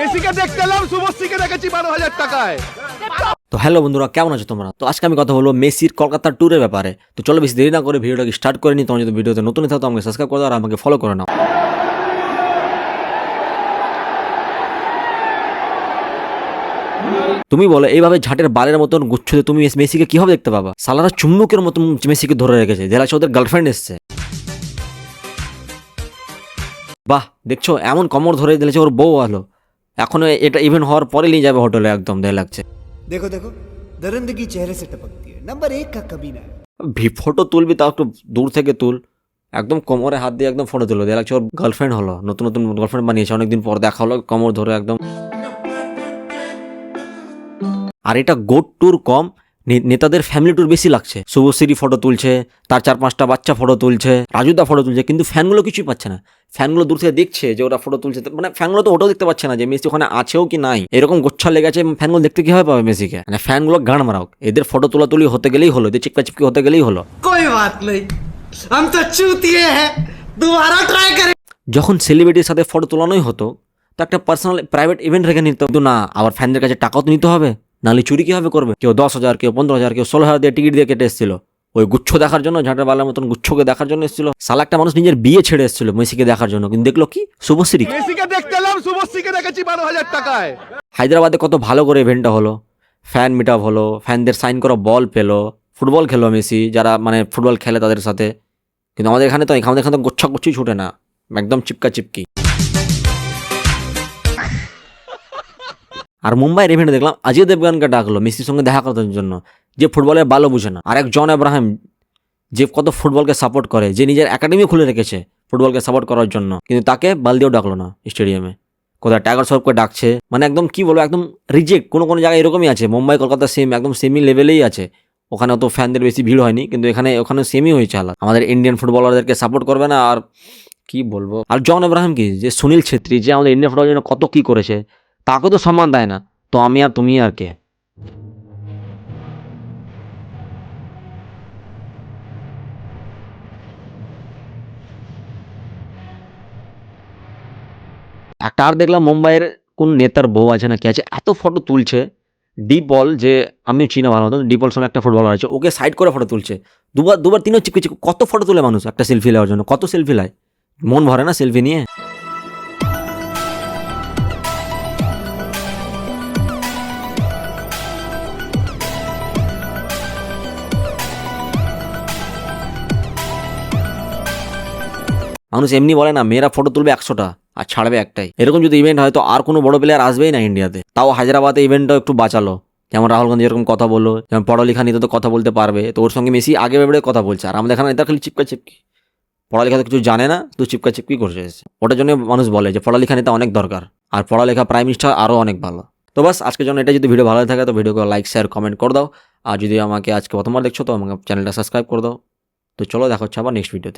মেসিকে দেখতে এলাম, শুভশ্রীকে দেখেছি 12,000 টাকায়। তো হ্যালো বন্ধুরা, কেমন আছো তোমরা? তো আজকে আমি কথা বলবো মেসির কলকাতার ট্যুরের ব্যাপারে। তো চলো বেশি দেরি না করে ভিডিওটাকে স্টার্ট করে নি। তোমরা যদি ভিডিওতে নতুন থাকো তো আমাকে সাবস্ক্রাইব করে দাও আর আমাকে ফলো করে নাও। তুমি বলো এইভাবে ঝাঁটের বালের মতন গুচ্ছতে তুমি মেসিকে কিভাবে দেখতে পাবা? সালারা চুম্বকের মতন মেসিকে ধরে রেখেছে, যে লাগছে ওদের গার্লফ্রেন্ড এসছে। বাহ, দেখছো এমন কমর ধরে দিয়েছে, ওর বউ আলো। এখন এটা ইভেন্ট হওয়ার পরে নিয়ে যাবে হোটেলে, একদম দেয় লাগছে। देखो देखो दरिंदगी चेहरे से टपकती है। नंबर 1 का कमीना है। ফটো তুলবি তাও একটু দূর থেকে তুল, একদম কোমরে হাত দিয়ে একদম ফটো তুলো, দেখা লাগছে ওর গার্লফ্রেন্ড হলো, নতুন নতুন গার্লফ্রেন্ড বানিয়েছে, অনেকদিন পর দেখা হলো, কোমর ধরে একদম। আর এটা গোট ট্যুর কম, নেতাদের ফ্যামিলি ট্যুর বেশি লাগছে। শুভশ্রী ফটো তুলছে, তার 4-5টা বাচ্চা ফটো তুলছে, রাজুদা ফটো তুলছে, কিন্তু ফ্যানগুলো কিছুই পাচ্ছে না। ফ্যানগুলো দূর থেকে দেখছে যে ওরা ফটো তুলছে, মানে ফ্যানগুলো তো ওটাও দেখতে পাচ্ছে না যে মেসি ওখানে আছেও কি নাই। এরকম গোচ্ছা লেগেছে, ফ্যানগুলো দেখতে কিভাবে পাবে মেসিকে? মানে ফ্যানগুলো গান মারাও, এদের ফটো তোলাতুলি হতে গেলেই হলো, এদের চিপকা চিপকি হতে গেলেই হলো। कोई बात नहीं, हम तो चूतिए हैं, दोबारा ट्राई करें। যখন সেলিব্রিটির সাথে ফটো তোলানোই হতো তো একটা পার্সোনাল প্রাইভেট ইভেন্ট রেখে নিত, কিন্তু না, আবার ফ্যানদের কাছে টাকাও তো নিতে হবে, নাহলে চুরি কীভাবে করবে? কেউ 10,000, কেউ 15,000, কেউ 16,000 দিয়ে টিকিট দিয়ে কেটে এসেছিল ওই গুচ্ছ দেখার জন্য, ঝাঁটার বালার মতন গুচ্ছকে দেখার জন্য এসেছিল। সালা একটা মানুষ নিজের বিয়ে ছেড়ে এসেছিল মেসিকে দেখার জন্য, কিন্তু দেখলো কি শুভশ্রী। মেসিকে দেখতে এলাম, শুভশ্রীকে দেখেছি 12,000 টাকায়। হায়দ্রাবাদে কত ভালো করে ইভেন্টটা হলো, ফ্যান মিট আপ হলো, ফ্যানদের সাইন করা বল পেলো, ফুটবল খেলো মেসি, যারা মানে ফুটবল খেলে তাদের সাথে। কিন্তু আমাদের এখানে তো গোচ্ছা গুচ্ছই ছুটে না, একদম চিপকা চিপকি। আর মুম্বাইয়ের ইভেন্টে দেখলাম অজয় দেবগানকে ডাকলো মেসির সঙ্গে দেখা করার জন্য, যে ফুটবলের ভালো বুঝে না। আর এক জন আব্রাহাম, যে কত ফুটবলকে সাপোর্ট করে, যে নিজের একাডেমি খুলে রেখেছে ফুটবলকে সাপোর্ট করার জন্য, কিন্তু তাকে বালদিও ডাকলো না স্টেডিয়ামে। কোথায় টাইগার শ্রফকে ডাকছে, মানে একদম কি বলবো, একদম রিজেক্ট। কোনো কোনো জায়গায় এরকমই আছে, মুম্বাই কলকাতা সেম, একদম সেমি লেভেলেই আছে। ওখানে অত ফ্যানদের বেশি ভিড় হয়নি, কিন্তু ওখানে সেমই হয়েছে হালাত। আমাদের ইন্ডিয়ান ফুটবলারদেরকে সাপোর্ট করবে না, আর কি বলবো। আর জন আব্রাহাম কি, যে সুনীল ছেত্রী, যে আমাদের ইন্ডিয়ান ফুটবলের জন্য কত কি করেছে, তাকে তো সম্মান দেয় না। তো আমি আর তুমি আর কে? একটা আর দেখলাম মুম্বাইয়ের কোন নেতার বউ আছে না কি আছে, এত ফটো তুলছে। ডিপল, যে আমি চিনা ভালো মতো, ডিপল সঙ্গে একটা ফুটবলার আছে, ওকে সাইড করে ফটো তুলছে, দুবার তিনও চিপকে চিপকে। কত ফটো তুলে মানুষ একটা সেলফি নেওয়ার জন্য, কত সেলফি লায়, মন ভরে না সেলফি নিয়ে? মানুষ এমনি বলে না, মেয়েরা ফটো তুলবে 100টা আর ছাড়বে একটাই। এরকম যদি ইভেন্ট হয় তো আর কোনো বড় প্লেয়ার আসবেই না ইন্ডিয়াতে। তাও হায়দ্রাবাদে ইভেন্টটা একটু বাঁচালো, যেমন রাহুল গান্ধী এরকম কথা বললো, যেমন পড়ালেখা নিতে তো কথা বলতে পারবে, তো ওর সঙ্গে মেসি আগে বেড়ে কথা বলছে। আর আমাদের এখানে এটা খালি চিপকা চিপকি, পড়ালেখা তো কিছু জানে না, তো চিপকা চিপকি করছে। ওটার জন্য মানুষ বলে যে পড়ালেখা নিতে অনেক দরকার, আর পড়ালেখা প্রাইম মিনিস্টার আরও অনেক ভালো। তো বাস আজকের জন্য এটা। যদি ভিডিও ভালো থাকে তো ভিডিওকে লাইক শেয়ার কমেন্ট করে দাও, আর যদি আমাকে আজকে প্রথমবার দেখছো তো আমাকে চ্যানেলটা সাবস্ক্রাইব করে দাও। তো চলো, দেখা হচ্ছে আবার নেক্সট ভিডিওতে।